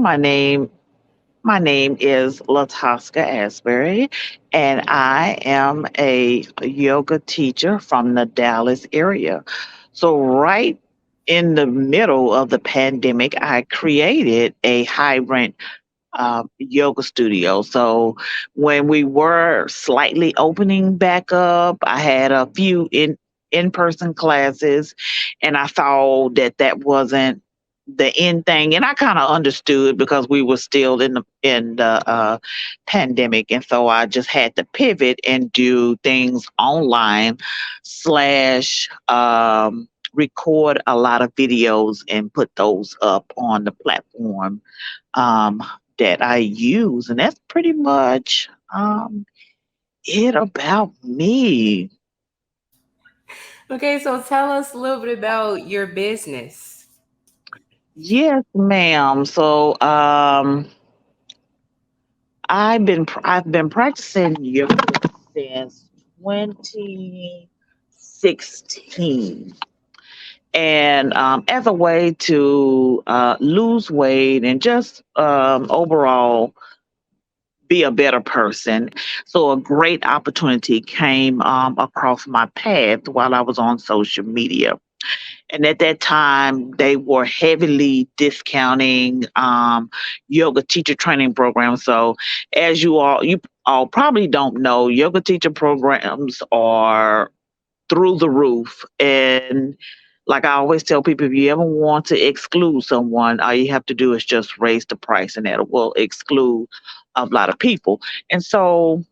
My name is Latosca Asberry, and I am a yoga teacher from the Dallas area. So, right in the middle of the pandemic, I created a high rent yoga studio. So, when we were slightly opening back up, I had a few in person classes, and I thought that wasn't the end thing, and I kind of understood because we were still in the pandemic, and so I just had to pivot and do things online slash record a lot of videos and put those up on the platform um, that I use, and that's pretty much it about me. Okay, so tell us a little bit about your business. Yes, ma'am. So I've been practicing yoga since 2016, and as a way to lose weight and just overall be a better person. So a great opportunity came across my path while I was on social media. And at that time, they were heavily discounting yoga teacher training programs. So, as you all probably don't know, yoga teacher programs are through the roof. And like I always tell people, if you ever want to exclude someone, all you have to do is just raise the price, and that will exclude a lot of people. And so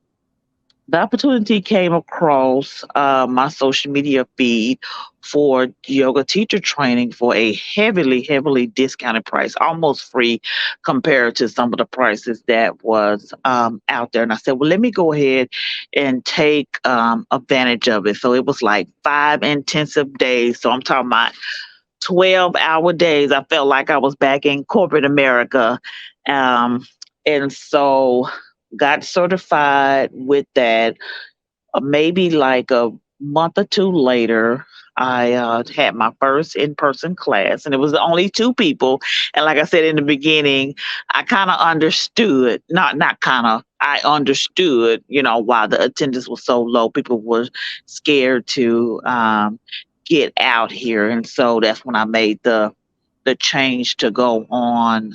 the opportunity came across my social media feed for yoga teacher training for a heavily discounted price, almost free compared to some of the prices that was out there. And I said, well, let me go ahead and take advantage of it. So it was like 5 intensive days. So I'm talking about 12-hour days. I felt like I was back in corporate America. Um, and so got certified with that. Maybe like a month or two later, I had my first in person class, and it was only two people. And like I said in the beginning, I kind of understood, not kind of, I understood, why the attendance was so low. People were scared to get out here, and so that's when I made the change to go on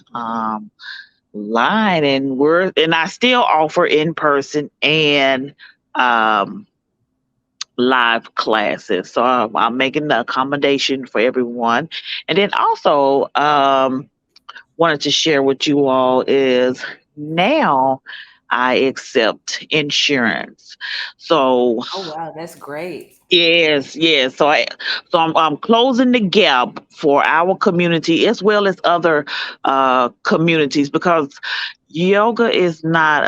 line, and I still offer in person and um live classes. So I'm making the accommodation for everyone. And then also wanted to share with you all is now I accept insurance. So Oh, wow, that's great. yes, yes. So I'm closing the gap for our community as well as other communities, because yoga is not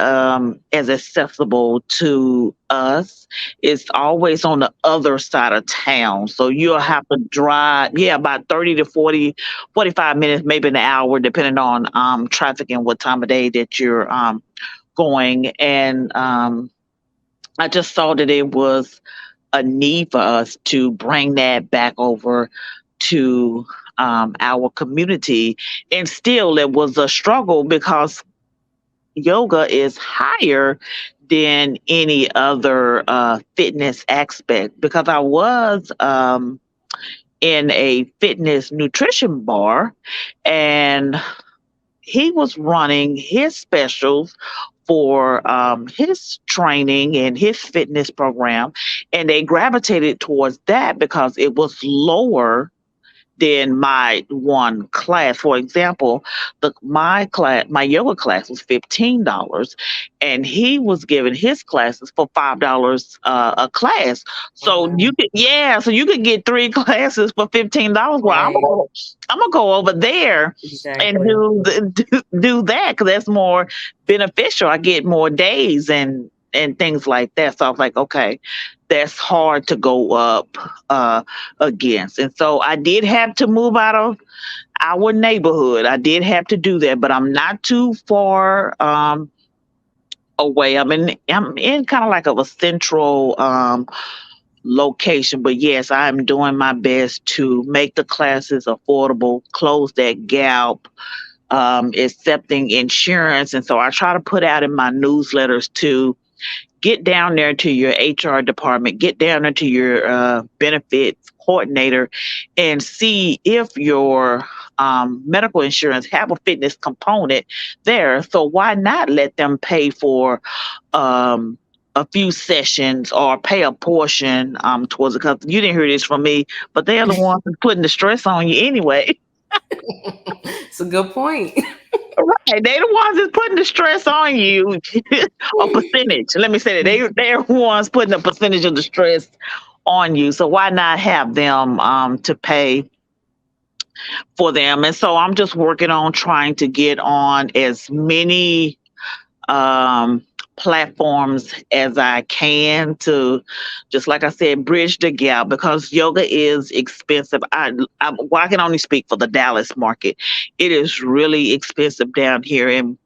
as accessible to us. It's always on the other side of town. So you'll Yeah. have to drive, yeah, about 30 to 40, 45 minutes, maybe an hour, depending on traffic and what time of day that you're going. And I just saw that it was a need for us to bring that back over to our community. And still, it was a struggle because yoga is higher than any other fitness aspect. Because I was in a fitness nutrition bar, and he was running his specials for his training and his fitness program, and they gravitated towards that because it was lower than my one class. For example, my yoga class was $15, and he was giving his classes for $5 a class. Oh, So wow. you could get three classes for $15. Well, Right. I'm gonna go over there and Exactly. do that because that's more beneficial. I get more days and things like that. So I was like, okay, that's hard to go up uh, against. And so I did have to move out of our neighborhood. I did have to do that, but I'm not too far away. I'm in kind of like of a central location, but yes, I'm doing my best to make the classes affordable, close that gap accepting insurance. And so I try to put out in my newsletters to get down there to your HR department, get down there to your benefits coordinator, and see if your medical insurance have a fitness component there. So why not let them pay for um, a few sessions or pay a portion towards it? Because you didn't hear this from me, but they're the ones that's putting the stress on you anyway. It's a good point. Right, they the ones that's putting the stress on you, a percentage. Let me say that they're the ones putting a percentage of the stress on you. So why not have them to pay for them? And so I'm just working on trying to get on as many um, platforms as I can to, just like I said, bridge the gap because yoga is expensive. Well, I can only speak for the Dallas market. It is really expensive down here, and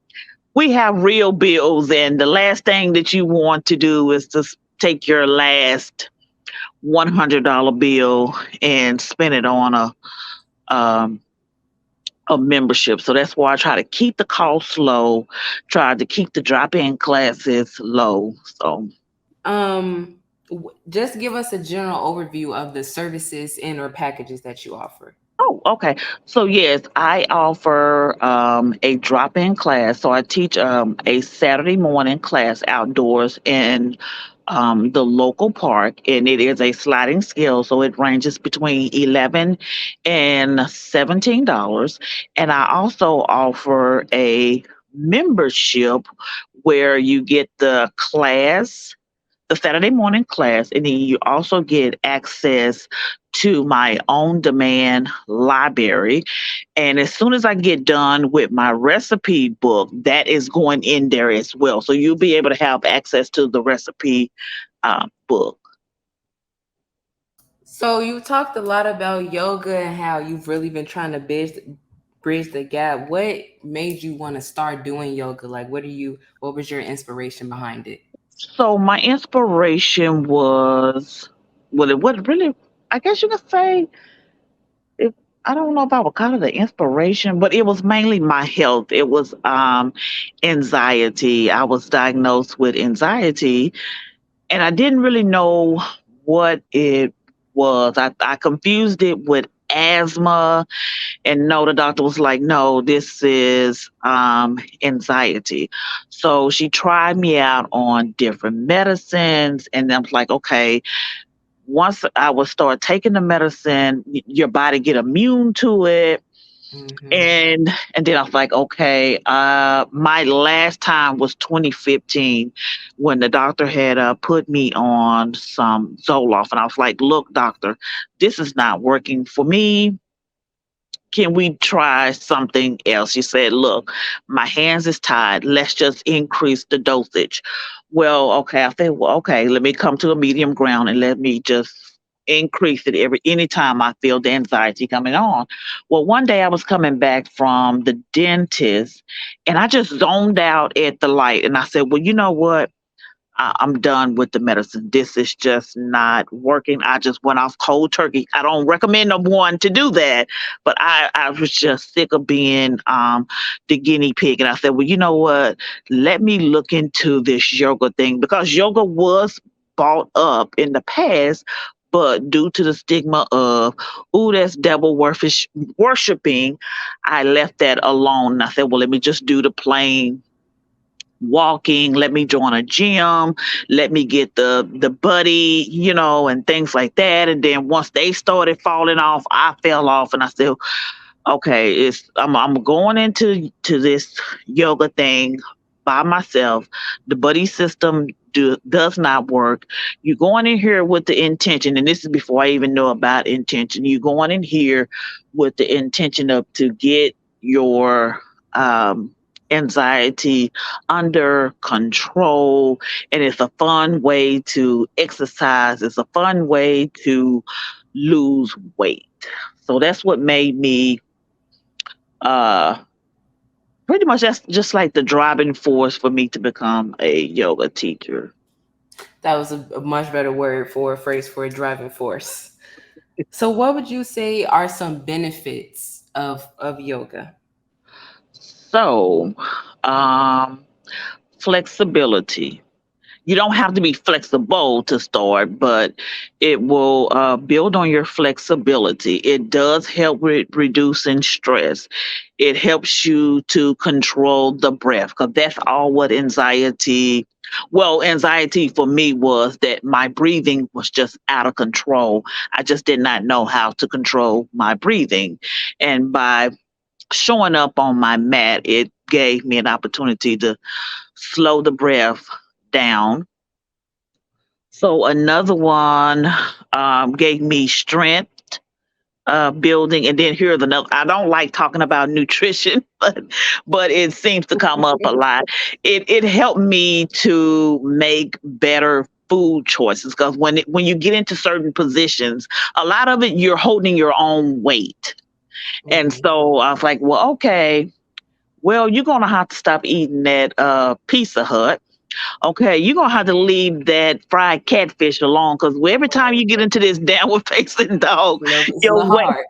we have real bills. And the last thing that you want to do is to take your last $100 bill and spend it on um, a membership. So that's why I try to keep the costs low, try to keep the drop-in classes low. So Just give us a general overview of the services and or packages that you offer. oh, okay. So yes, I offer a drop-in class. So I teach a Saturday morning class outdoors in the local park, and it is a sliding scale. So it ranges between $11 and $17. And I also offer a membership where you get the Saturday morning class, and then you also get access to my on demand library. And as soon as I get done with my recipe book, that is going in there as well. So you'll be able to have access to the recipe book. So you talked a lot about yoga and how you've really been trying to bridge the gap. What made you want to start doing yoga? Like what was your inspiration behind it? So my inspiration was, well, it was really, I guess you could say, it, I don't know if I would call it the inspiration, but it was mainly my health. It was anxiety. I was diagnosed with anxiety, and I didn't really know what it was. I confused it with asthma, and no, the doctor was like, no, this is anxiety. So she tried me out on different medicines, and I was like, okay, once I would start taking the medicine, your body get immune to it. Mm-hmm. And then I was like, okay, my last time was 2015 when the doctor had put me on some Zoloft. And I was like, look, doctor, this is not working for me. Can we try something else? She said, look, my hands is tied. Let's just increase the dosage. Well, okay. I said, well, okay, let me come to a medium ground and let me just increase it anytime I feel the anxiety coming on. Well, one day I was coming back from the dentist and I just zoned out at the light and I said, well, you know what? I'm done with the medicine. This is just not working. I just went off cold turkey. I don't recommend no one to do that, but I was just sick of being the guinea pig. And I said, well, you know what? Let me look into this yoga thing because yoga was bought up in the past, but due to the stigma of, ooh, that's devil worshiping, I left that alone. And I said, well, let me just do the plain walking, let me join a gym, let me get the buddy, and things like that. And then once they started falling off, I fell off and I said, okay, I'm going into this yoga thing by myself. The buddy system does not work. You're going in here with the intention, and this is before I even know about intention. You're going in here with the intention of to get your anxiety under control, and it's a fun way to exercise. It's a fun way to lose weight. So that's what made me uh pretty much, that's just like the driving force for me to become a yoga teacher. That was a much better word for a phrase for a driving force. So what would you say are some benefits of yoga? So, um, flexibility. You don't have to be flexible to start, but it will build on your flexibility. It does help with reducing stress. It helps you to control the breath because that's all what anxiety. Well, anxiety for me was that my breathing was just out of control. I just did not know how to control my breathing. And by showing up on my mat, it gave me an opportunity to slow the breath down. So another one gave me strength building, and then here's another. I don't like talking about nutrition, but it seems to come up a lot. It helped me to make better food choices because when you get into certain positions, a lot of it you're holding your own weight, and Mhm. so I was like, well, okay. Well, you're gonna have to stop eating that Pizza Hut. Okay, you're gonna have to leave that fried catfish alone because every time you get into this downward facing dog, It's a your little weight hard.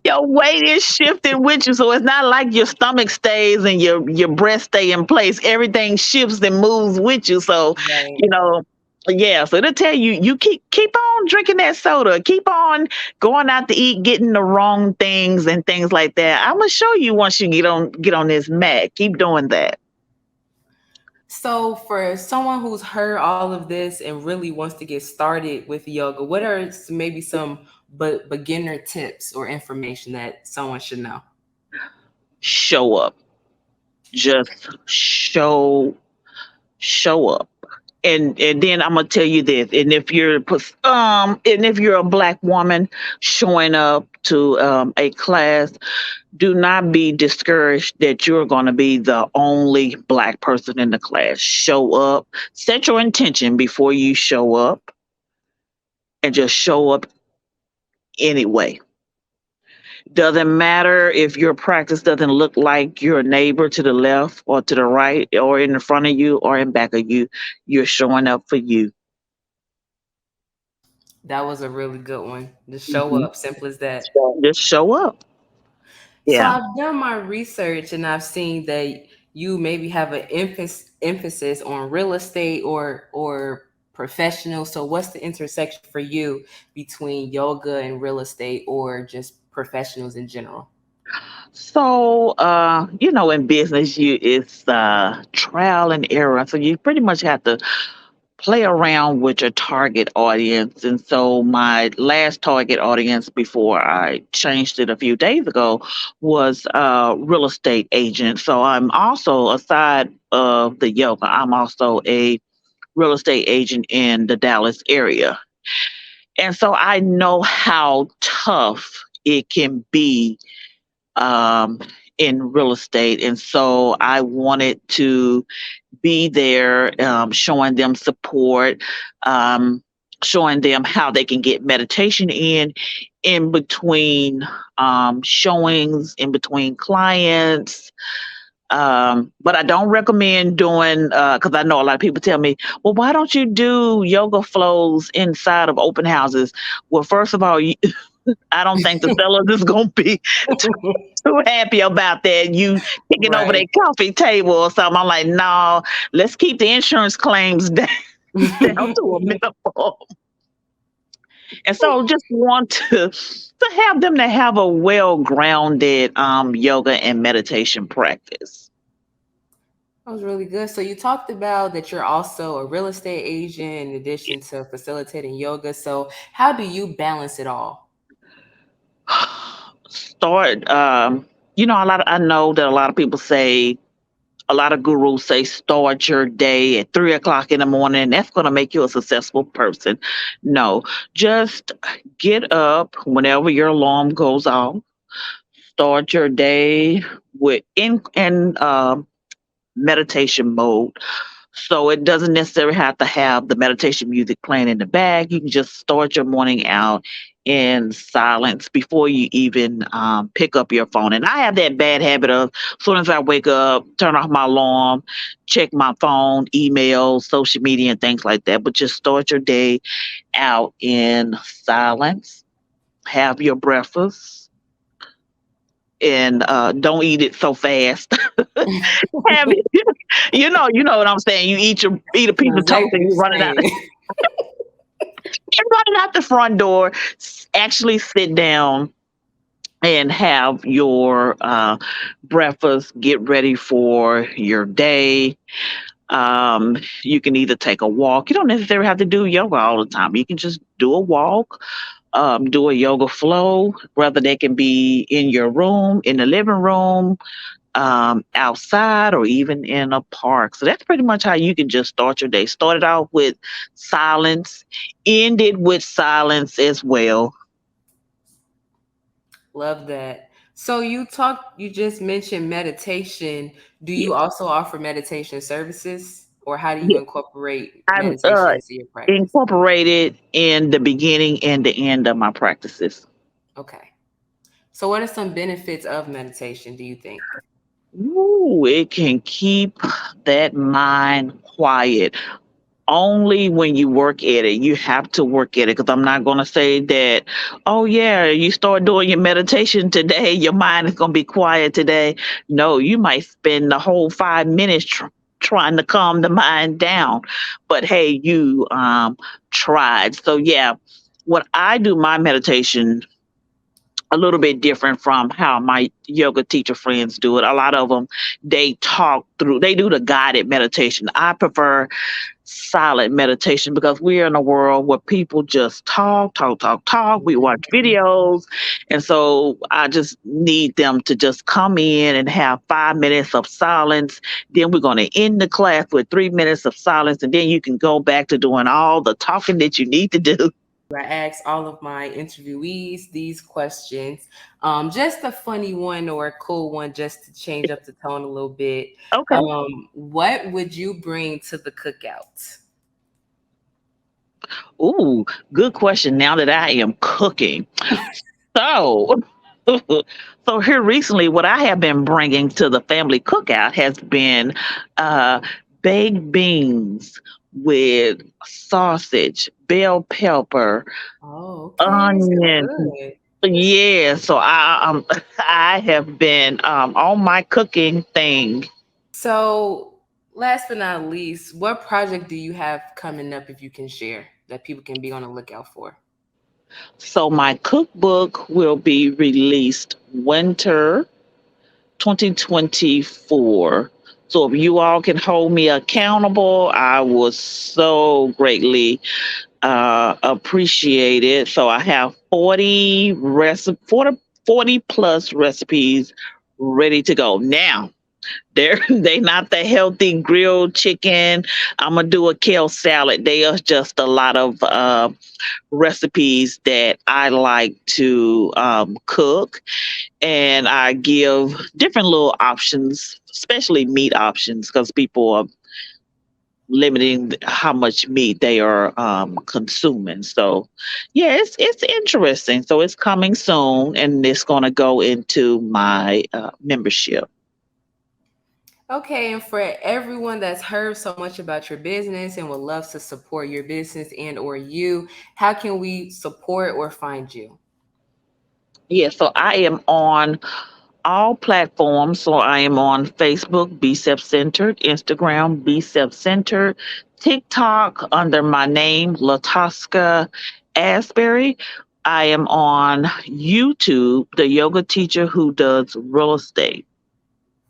your weight is shifting with you. So it's not like your stomach stays and your breast stay in place. Everything shifts and moves with you. So, Right. you know, yeah. So it'll tell you you keep on drinking that soda, keep on going out to eat, getting the wrong things and things like that. I'm gonna show you once you get on this mat. Keep doing that. So, for someone who's heard all of this and really wants to get started with yoga, what are maybe some beginner tips or information that someone should know? Show up. Just show up. And then I'm gonna tell you this. And if you're a black woman showing up to a class, do not be discouraged that you're gonna be the only black person in the class. Show up. Set your intention before you show up, and just show up anyway. Doesn't matter if your practice doesn't look like your neighbor to the left or to the right or in the front of you or in back of you. You're showing up for you. That was a really good one. Just show Mhm. up, simple as that. Just show up. So, Yeah. I've done my research and I've seen that you maybe have an emphasis on real estate or professional. So, what's the intersection for you between yoga and real estate or just professionals in general? So, in business, it's trial and error. So you pretty much have to play around with your target audience. And so my last target audience before I changed it a few days ago was real estate agent. So I'm also, aside of the yoga, I'm also a real estate agent in the Dallas area. And so I know how tough it can be um, in real estate. And so I wanted to be there, showing them support, um, showing them how they can get meditation in between showings, in between clients. But I don't recommend doing because I know a lot of people tell me, well, why don't you do yoga flows inside of open houses? Well, first of all, I don't think the sellers is going to be too happy about that. You picking over Right. their coffee table or something. I'm like, no, let's keep the insurance claims down to a minimum. And so just want to have them to have a well-grounded yoga and meditation practice. That was really good. So you talked about that you're also a real estate agent in addition to facilitating yoga. So how do you balance it all? Start I know that a lot of people say, a lot of gurus say start your day at 3 o'clock in the morning. That's going to make you a successful person. No, just get up whenever your alarm goes off. Start your day with in meditation mode. So it doesn't necessarily have to have the meditation music playing in the back. You can just start your morning out in silence before you even pick up your phone. And I have that bad habit of as soon as I wake up, turn off my alarm, check my phone, emails, social media, and things like that. But just start your day out in silence. Have your breakfast and don't eat it so fast. Have it, you know what I'm saying. You eat a I piece know of toast exactly and what you run it out, you're saying. and run it out the front door. Actually, sit down and have your breakfast. Get ready for your day. You can either take a walk. You don't necessarily have to do yoga all the time. You can just do a walk, do a yoga flow, whether that can be in your room, in the living room, outside, or even in a park. So that's pretty much how you can just start your day. Start it out with silence, end it with silence as well. Love that. So you just mentioned meditation. Do Yeah, you also offer meditation services, or how do you yeah. incorporate I'm meditation into your practice? incorporated in the beginning and the end of my practices. Okay. So what are some benefits of meditation, do you think? Ooh, it can keep that mind quiet. Only when you work at it. You have to work at it, because I'm not going to say that, oh, yeah, you start doing your meditation today, your mind is going to be quiet today. No, you might spend the whole 5 minutes trying to calm the mind down. But hey, you tried. So, yeah, what I do my meditation a little bit different from how my yoga teacher friends do it. A lot of them, they do the guided meditation. I prefer silent meditation, because we're in a world where people just talk, talk, talk, talk. We watch videos. And so I just need them to just come in and have 5 minutes of silence. Then we're going to end the class with 3 minutes of silence. And then you can go back to doing all the talking that you need to do. I ask all of my interviewees these questions. Just a funny one or a cool one, just to change up the tone a little bit. Okay. What would you bring to the cookout? Ooh, good question. Now that I am cooking. So, so here recently, what I have been bringing to the family cookout has been uh, baked beans with sausage, bell pepper, Oh, okay. Sounds onion. good. Yeah, so I have been on my cooking thing. So, last but not least, what project do you have coming up, if you can share, that people can be on the lookout for? So my cookbook will be released winter 2024. So if you all can hold me accountable, I will so greatly appreciate it. So I have 40 plus recipes ready to go. Now, they not the healthy grilled chicken. I'm gonna do a kale salad. They are just a lot of recipes that I like to cook, and I give different little options, especially meat options, because people are limiting how much meat they are consuming. So, yeah, it's interesting. So it's coming soon, and it's going to go into my membership. Okay, and for everyone that's heard so much about your business and would love to support your business and or you, how can we support or find you? Yeah, so I am on all platforms. So I am on Facebook, Be Self Centered, Instagram, Be Self Centered, TikTok under my name, Latosca Asberry. I am on YouTube, the yoga teacher who does real estate.